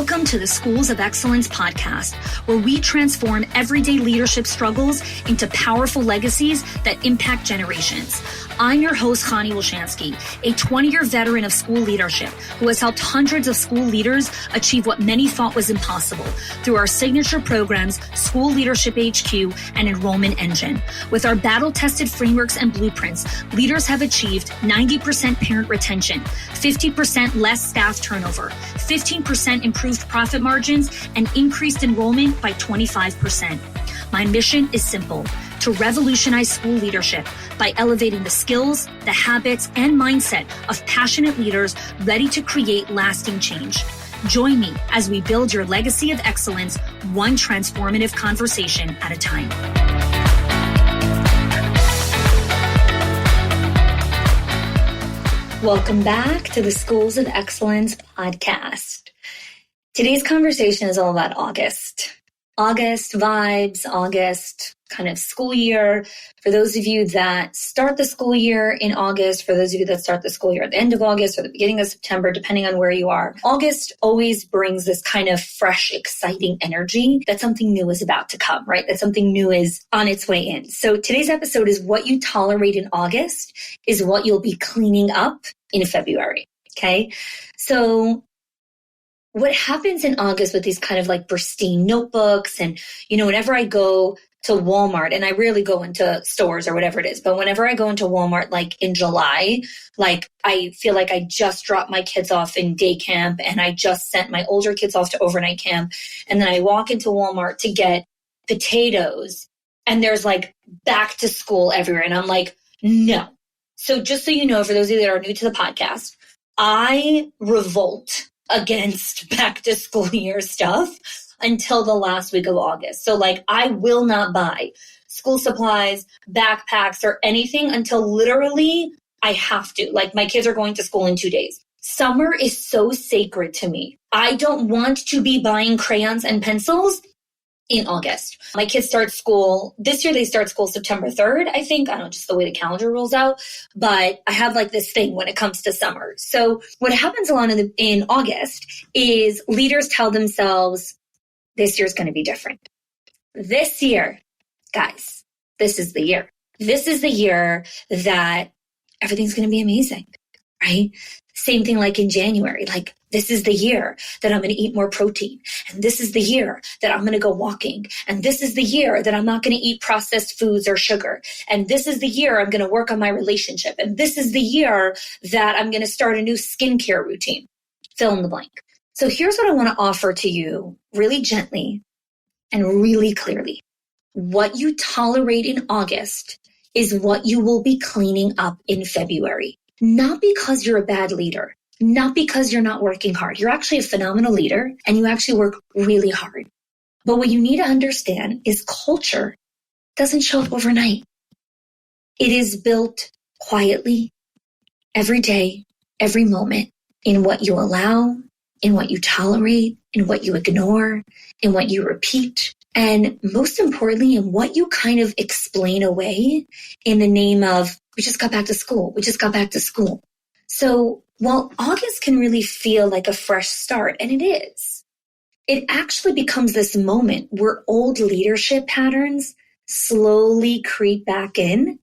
Welcome to the Schools of Excellence podcast, where we transform everyday leadership struggles into powerful legacies that impact generations. I'm your host, Chanie Wilschanski, a 20-year veteran of school leadership who has helped hundreds of school leaders achieve what many thought was impossible through our signature programs, School Leadership HQ and Enrollment Engine. With our battle-tested frameworks and blueprints, leaders have achieved 90% parent retention, 50% less staff turnover, 15% improved profit margins, and increased enrollment by 25%. My mission is simple: to revolutionize school leadership by elevating the skills, the habits, and mindset of passionate leaders ready to create lasting change. Join me as we build your legacy of excellence, one transformative conversation at a time. Welcome back to the Schools of Excellence podcast. Today's conversation is all about August. August vibes, August kind of school year. For those of you that start the school year in August, for those of you that start the school year at the end of August or the beginning of September, depending on where you are, August always brings this kind of fresh, exciting energy that something new is about to come, right? That something new is on its way in. So today's episode is what you tolerate in August is what you'll be cleaning up in February, okay? So what happens in August with these kind of like pristine notebooks and, whenever I go to Walmart, and I rarely go into stores or whatever it is, but whenever I go into Walmart, like in July, like I feel like I just dropped my kids off in day camp and I just sent my older kids off to overnight camp. And then I walk into Walmart to get potatoes and there's like back to school everywhere. And I'm like, no. So just so you know, for those of you that are new to the podcast, I revolt against back to school year stuff until the last week of August. So like I will not buy school supplies, backpacks, or anything until literally I have to. Like my kids are going to school in 2 days. Summer is so sacred to me. I don't want to be buying crayons and pencils in August. My kids start school, this year they start school September 3rd, I think. I don't know, just the way the calendar rolls out. But I have like this thing when it comes to summer. So what happens a lot in August is leaders tell themselves, this year's going to be different. This year, guys, this is the year. This is the year that everything's going to be amazing, right? Same thing like in January, like this is the year that I'm going to eat more protein. And this is the year that I'm going to go walking. And this is the year that I'm not going to eat processed foods or sugar. And this is the year I'm going to work on my relationship. And this is the year that I'm going to start a new skincare routine. Fill in the blank. So here's what I want to offer to you really gently and really clearly. What you tolerate in August is what you will be cleaning up in February. Not because you're a bad leader, not because you're not working hard. You're actually a phenomenal leader and you actually work really hard. But what you need to understand is culture doesn't show up overnight. It is built quietly, every day, every moment, in what you allow, in what you tolerate, in what you ignore, in what you repeat, and most importantly, in what you kind of explain away in the name of, we just got back to school. We just got back to school. So while August can really feel like a fresh start, and it is, it actually becomes this moment where old leadership patterns slowly creep back in.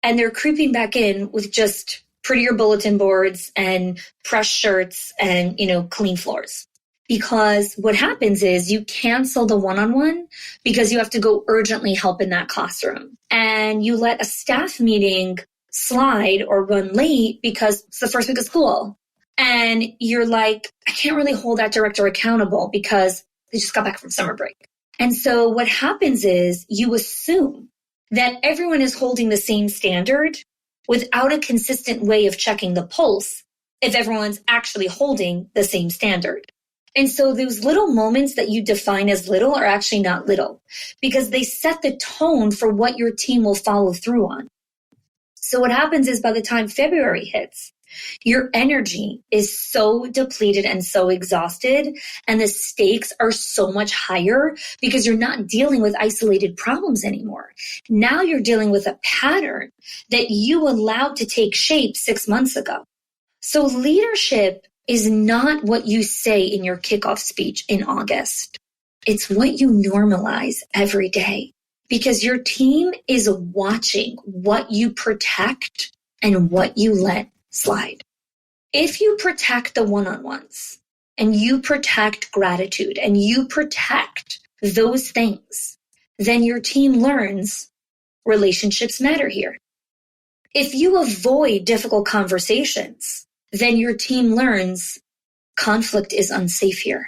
And they're creeping back in with just prettier bulletin boards and pressed shirts and, clean floors. Because what happens is you cancel the one-on-one because you have to go urgently help in that classroom. And you let a staff meeting slide or run late because it's the first week of school. And you're like, I can't really hold that director accountable because they just got back from summer break. And so what happens is you assume that everyone is holding the same standard without a consistent way of checking the pulse if everyone's actually holding the same standard. And so those little moments that you define as little are actually not little because they set the tone for what your team will follow through on. So what happens is by the time February hits, your energy is so depleted and so exhausted, and the stakes are so much higher because you're not dealing with isolated problems anymore. Now you're dealing with a pattern that you allowed to take shape 6 months ago. So leadership is not what you say in your kickoff speech in August. It's what you normalize every day, because your team is watching what you protect and what you let slide. If you protect the one-on-ones and you protect gratitude and you protect those things, then your team learns relationships matter here. If you avoid difficult conversations, then your team learns conflict is unsafe here.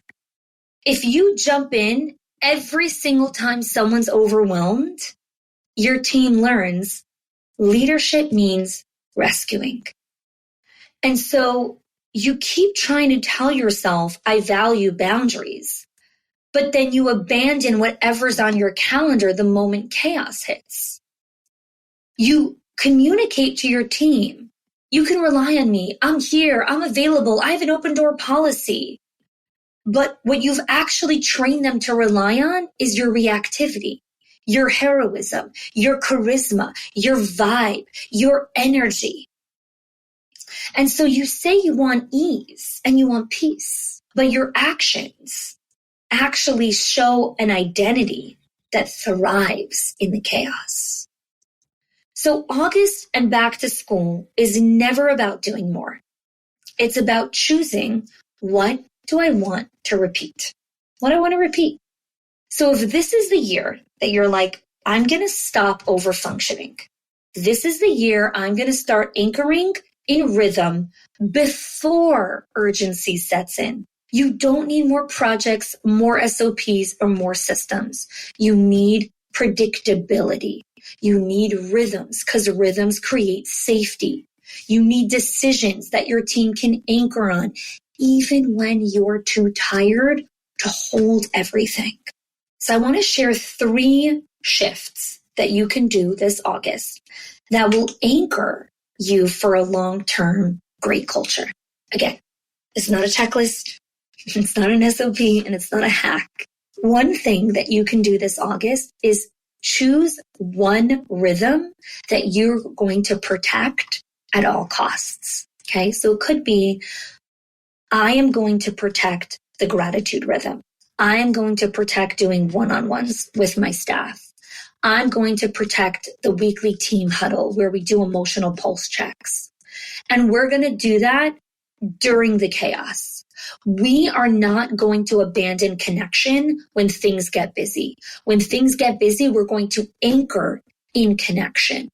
If you jump in every single time someone's overwhelmed, your team learns leadership means rescuing. And so you keep trying to tell yourself, I value boundaries, but then you abandon whatever's on your calendar the moment chaos hits. You communicate to your team, you can rely on me, I'm here, I'm available, I have an open door policy. But what you've actually trained them to rely on is your reactivity, your heroism, your charisma, your vibe, your energy. And so you say you want ease and you want peace, but your actions actually show an identity that thrives in the chaos. So August and back to school is never about doing more. It's about choosing, what do I want to repeat? What I want to repeat. So if this is the year that you're like, I'm going to stop over functioning. This is the year I'm going to start anchoring in rhythm before urgency sets in. You don't need more projects, more SOPs, or more systems. You need predictability. You need rhythms, because rhythms create safety. You need decisions that your team can anchor on, even when you're too tired to hold everything. So I want to share 3 shifts that you can do this August that will anchor you for a long-term great culture. Again, it's not a checklist, it's not an SOP, and it's not a hack. One thing that you can do this August is choose one rhythm that you're going to protect at all costs. Okay, so it could be, I am going to protect the gratitude rhythm. I am going to protect doing one-on-ones with my staff. I'm going to protect the weekly team huddle where we do emotional pulse checks. And we're going to do that during the chaos. We are not going to abandon connection when things get busy. When things get busy, we're going to anchor in connection.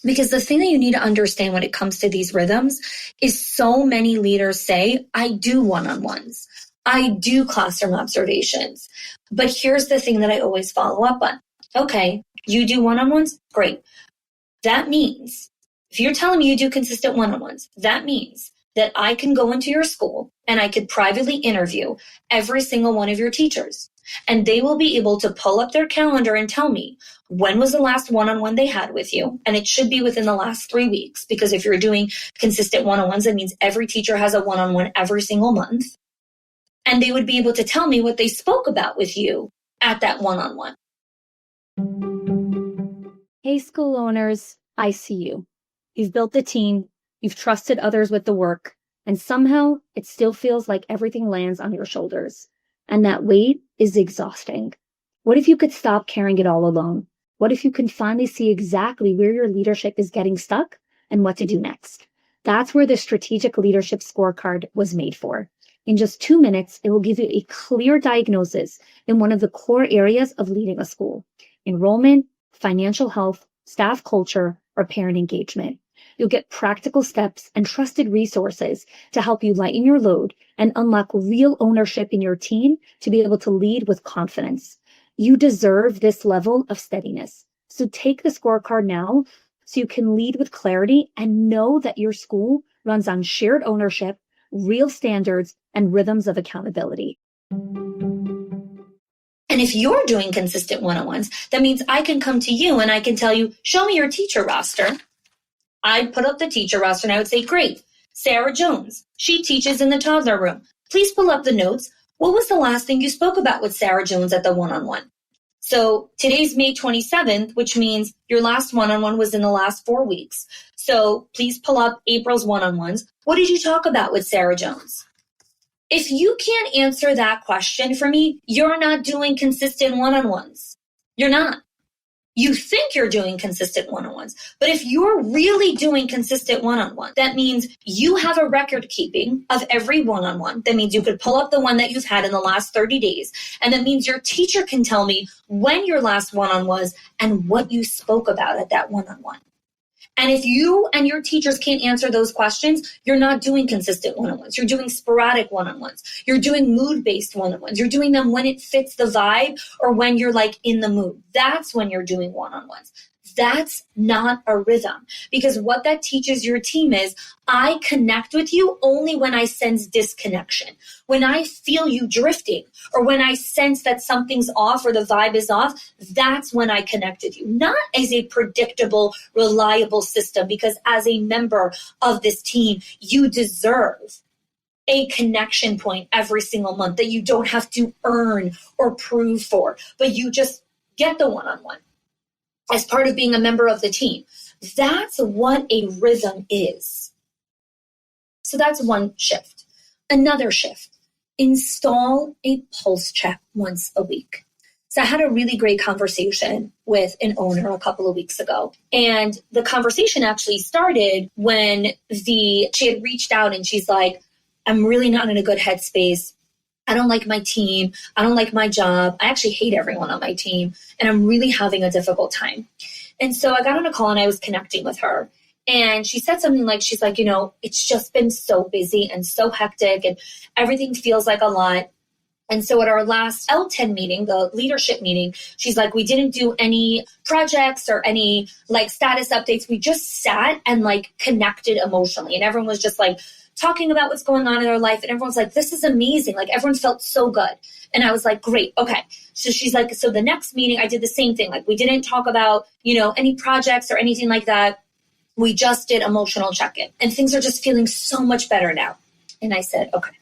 Because the thing that you need to understand when it comes to these rhythms is so many leaders say, I do one-on-ones. I do classroom observations. But here's the thing that I always follow up on. Okay, you do one-on-ones? Great. That means, if you're telling me you do consistent one-on-ones, that means that I can go into your school and I could privately interview every single one of your teachers. And they will be able to pull up their calendar and tell me when was the last one-on-one they had with you. And it should be within the last 3 weeks, because if you're doing consistent one-on-ones, that means every teacher has a one-on-one every single month. And they would be able to tell me what they spoke about with you at that one-on-one. Hey, school owners, I see you. You've built the team, you've trusted others with the work, and somehow it still feels like everything lands on your shoulders. And that weight is exhausting. What if you could stop carrying it all alone? What if you can finally see exactly where your leadership is getting stuck and what to do next? That's where the Strategic Leadership Scorecard was made for. In just 2 minutes, it will give you a clear diagnosis in one of the core areas of leading a school: enrollment, financial health, staff culture, or parent engagement. You'll get practical steps and trusted resources to help you lighten your load and unlock real ownership in your team to be able to lead with confidence. You deserve this level of steadiness. So take the scorecard now so you can lead with clarity and know that your school runs on shared ownership, real standards, and rhythms of accountability. And if you're doing consistent one-on-ones, that means I can come to you and I can tell you, show me your teacher roster. I'd put up the teacher roster and I would say, great, Sarah Jones, she teaches in the toddler room. Please pull up the notes. What was the last thing you spoke about with Sarah Jones at the one-on-one? So today's May 27th, which means your last one-on-one was in the last 4 weeks. So please pull up April's one-on-ones. What did you talk about with Sarah Jones? If you can't answer that question for me, you're not doing consistent one-on-ones. You're not. You think you're doing consistent one-on-ones, but if you're really doing consistent one-on-one, that means you have a record keeping of every one-on-one. That means you could pull up the one that you've had in the last 30 days. And that means your teacher can tell me when your last one-on was and what you spoke about at that one-on-one. And if you and your teachers can't answer those questions, you're not doing consistent one-on-ones. You're doing sporadic one-on-ones. You're doing mood-based one-on-ones. You're doing them when it fits the vibe or when you're like in the mood. That's when you're doing one-on-ones. That's not a rhythm, because what that teaches your team is I connect with you only when I sense disconnection, when I feel you drifting, or when I sense that something's off or the vibe is off. That's when I connect with you, not as a predictable, reliable system, because as a member of this team, you deserve a connection point every single month that you don't have to earn or prove for, but you just get the one-on-one as part of being a member of the team. That's what a rhythm is. So that's one shift. Another shift, install a pulse check once a week. So I had a really great conversation with an owner a couple of weeks ago. And the conversation actually started when she had reached out and she's like, I'm really not in a good headspace. I don't like my team. I don't like my job. I actually hate everyone on my team. And I'm really having a difficult time. And so I got on a call and I was connecting with her. And she said something like, she's like, it's just been so busy and so hectic and everything feels like a lot. And so at our last L10 meeting, the leadership meeting, she's like, we didn't do any projects or any like status updates. We just sat and like connected emotionally. And everyone was just like, talking about what's going on in their life. And everyone's like, this is amazing. Like everyone felt so good. And I was like, great. Okay. So she's like, so the next meeting I did the same thing. Like we didn't talk about, any projects or anything like that. We just did emotional check-in and things are just feeling so much better now. And I said, okay,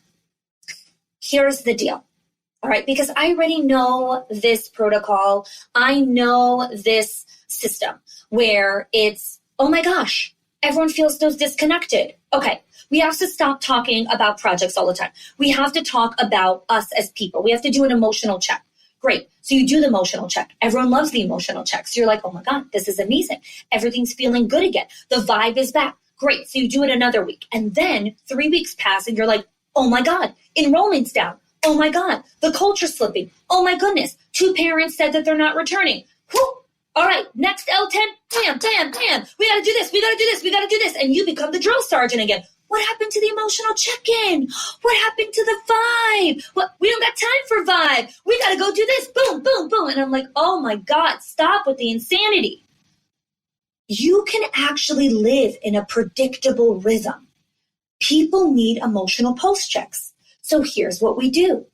here's the deal. All right. Because I already know this protocol. I know this system where it's, oh my gosh, everyone feels so disconnected. Okay. We have to stop talking about projects all the time. We have to talk about us as people. We have to do an emotional check. Great. So you do the emotional check. Everyone loves the emotional check. So you're like, oh my God, this is amazing. Everything's feeling good again. The vibe is back. Great. So you do it another week. And then 3 weeks pass and you're like, oh my God, enrollment's down. Oh my God, the culture's slipping. Oh my goodness, 2 parents said that they're not returning. Whew. All right, next L10, bam, bam, bam. We got to do this. We got to do this. We got to do this. And you become the drill sergeant again. What happened to the emotional check-in? What happened to the vibe? We don't got time for vibe. We got to go do this. Boom, boom, boom. And I'm like, oh my God, stop with the insanity. You can actually live in a predictable rhythm. People need emotional pulse checks. So here's what we do.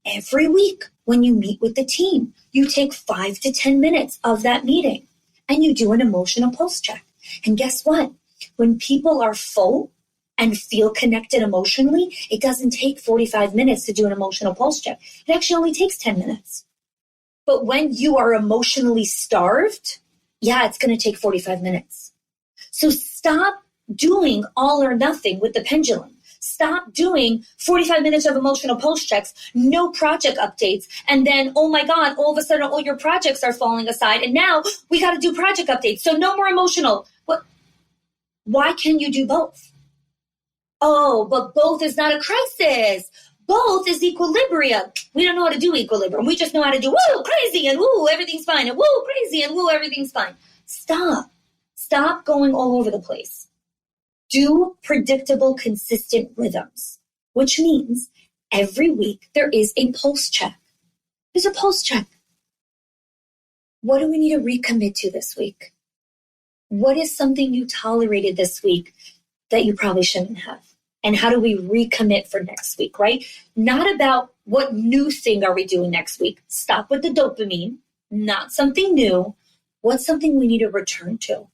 Every week when you meet with the team, you take 5 to 10 minutes of that meeting and you do an emotional pulse check. And guess what? When people are full and feel connected emotionally, it doesn't take 45 minutes to do an emotional pulse check. It actually only takes 10 minutes. But when you are emotionally starved, it's going to take 45 minutes. So stop doing all or nothing with the pendulum. Stop doing 45 minutes of emotional pulse checks, no project updates, and then, oh my God, all of a sudden all your projects are falling aside, and now we got to do project updates, so no more emotional. Why can't you do both? Oh, but both is not a crisis. Both is equilibrium. We don't know how to do equilibrium. We just know how to do woo, crazy, and woo, everything's fine, and woo, crazy, and woo, everything's fine. Stop. Stop going all over the place. Do predictable, consistent rhythms, which means every week there is a pulse check. There's a pulse check. What do we need to recommit to this week? What is something you tolerated this week that you probably shouldn't have? And how do we recommit for next week, right? Not about what new thing are we doing next week. Stop with the dopamine, not something new. What's something we need to return to?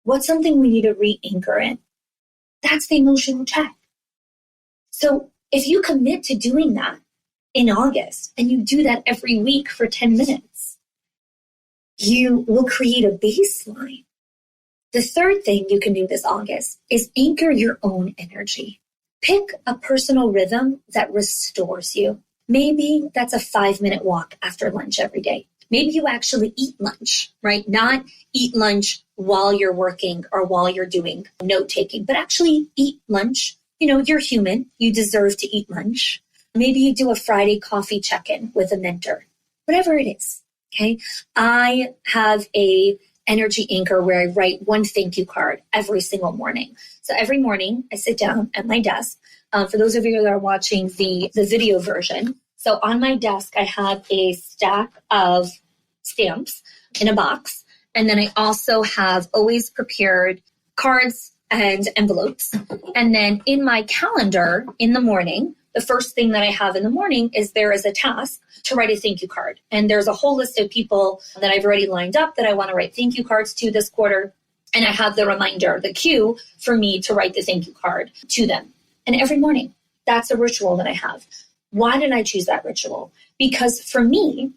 What's something we need to re-anchor in? That's the emotional check. So if you commit to doing that in August and you do that every week for 10 minutes, You will create a baseline. The third thing you can do this August is anchor your own energy. Pick a personal rhythm that restores you. Maybe that's a 5-minute walk after lunch every day. Maybe you actually eat lunch, right? Not eat lunch while you're working or while you're doing note taking, but actually eat lunch. You're human. You deserve to eat lunch. Maybe you do a Friday coffee check-in with a mentor, whatever it is. Okay. I have a energy anchor where I write one thank you card every single morning. So every morning I sit down at my desk. For those of you that are watching the video version, so on my desk, I have a stack of stamps in a box. And then I also have always prepared cards and envelopes. And then in my calendar in the morning, the first thing that I have in the morning is there is a task to write a thank you card. And there's a whole list of people that I've already lined up that I want to write thank you cards to this quarter. And I have the reminder, the cue for me to write the thank you card to them. And every morning, that's a ritual that I have. Why did I choose that ritual? Because for me,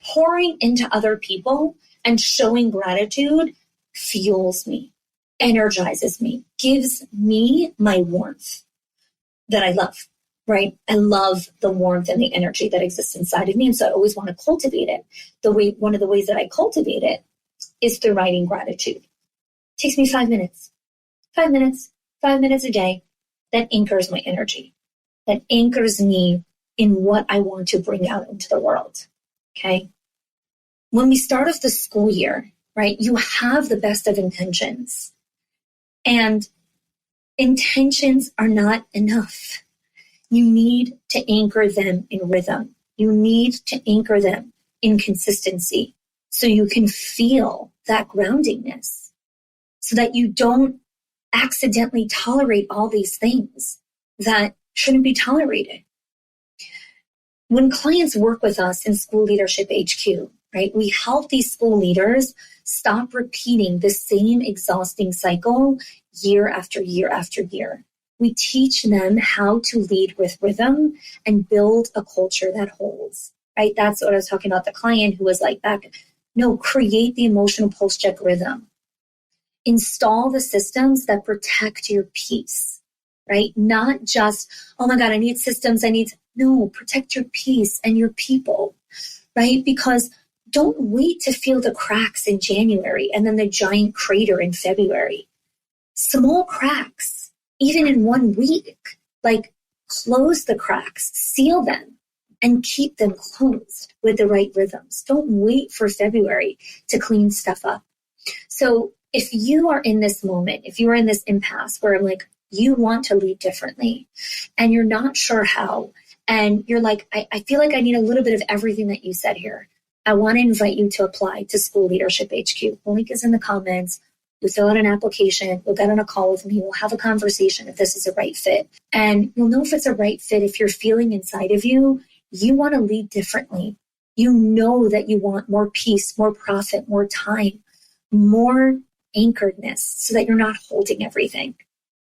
pouring into other people and showing gratitude fuels me, energizes me, gives me my warmth that I love, right? I love the warmth and the energy that exists inside of me. And so I always want to cultivate it. One of the ways that I cultivate it is through writing gratitude. It takes me 5 minutes, 5 minutes a day. That anchors my energy, that anchors me in what I want to bring out into the world, okay? When we start off the school year, right, you have the best of intentions. And intentions are not enough. You need to anchor them in rhythm. You need to anchor them in consistency so you can feel that groundingness, so that you don't accidentally tolerate all these things that shouldn't be tolerated. When clients work with us in School Leadership HQ, right, we help these school leaders stop repeating the same exhausting cycle year after year after year. We teach them how to lead with rhythm and build a culture that holds, right? That's what I was talking about, the client who was like back, no, create the emotional pulse check rhythm. Install the systems that protect your peace, right? Not just, oh my God, I need systems. No, protect your peace and your people, right? Because don't wait to feel the cracks in January and then the giant crater in February. Small cracks, even in 1 week, like close the cracks, seal them, and keep them closed with the right rhythms. Don't wait for February to clean stuff up. So if you are in this moment, if you are in this impasse where I'm like, you want to lead differently and you're not sure how, and you're like, I feel like I need a little bit of everything that you said here, I want to invite you to apply to School Leadership HQ. The link is in the comments. You fill out an application, you'll get on a call with me, we'll have a conversation if this is a right fit. And you'll know if it's a right fit if you're feeling inside of you, you want to lead differently. You know that you want more peace, more profit, more time, more anchoredness so that you're not holding everything.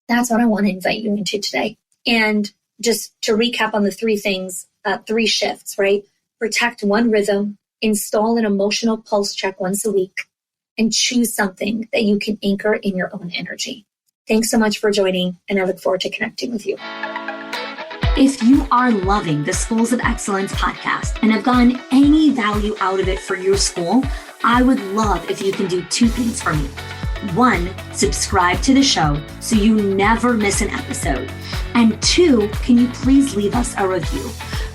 That's what I want to invite you into today. And just to recap on the 3 things, 3 shifts, right? Protect one rhythm, install an emotional pulse check once a week, and choose something that you can anchor in your own energy. Thanks so much for joining, and I look forward to connecting with you. If you are loving the Schools of Excellence podcast and have gotten any value out of it for your school, I would love if you can do 2 things for me. 1, subscribe to the show so you never miss an episode. And 2, can you please leave us a review?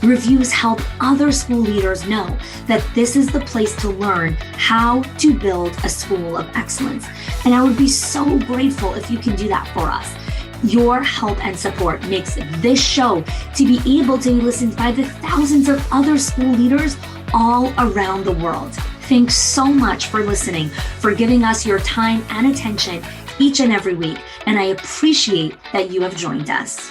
Reviews help other school leaders know that this is the place to learn how to build a school of excellence. And I would be so grateful if you can do that for us. Your help and support makes this show to be able to be listened by the thousands of other school leaders all around the world. Thanks so much for listening, for giving us your time and attention each and every week. And I appreciate that you have joined us.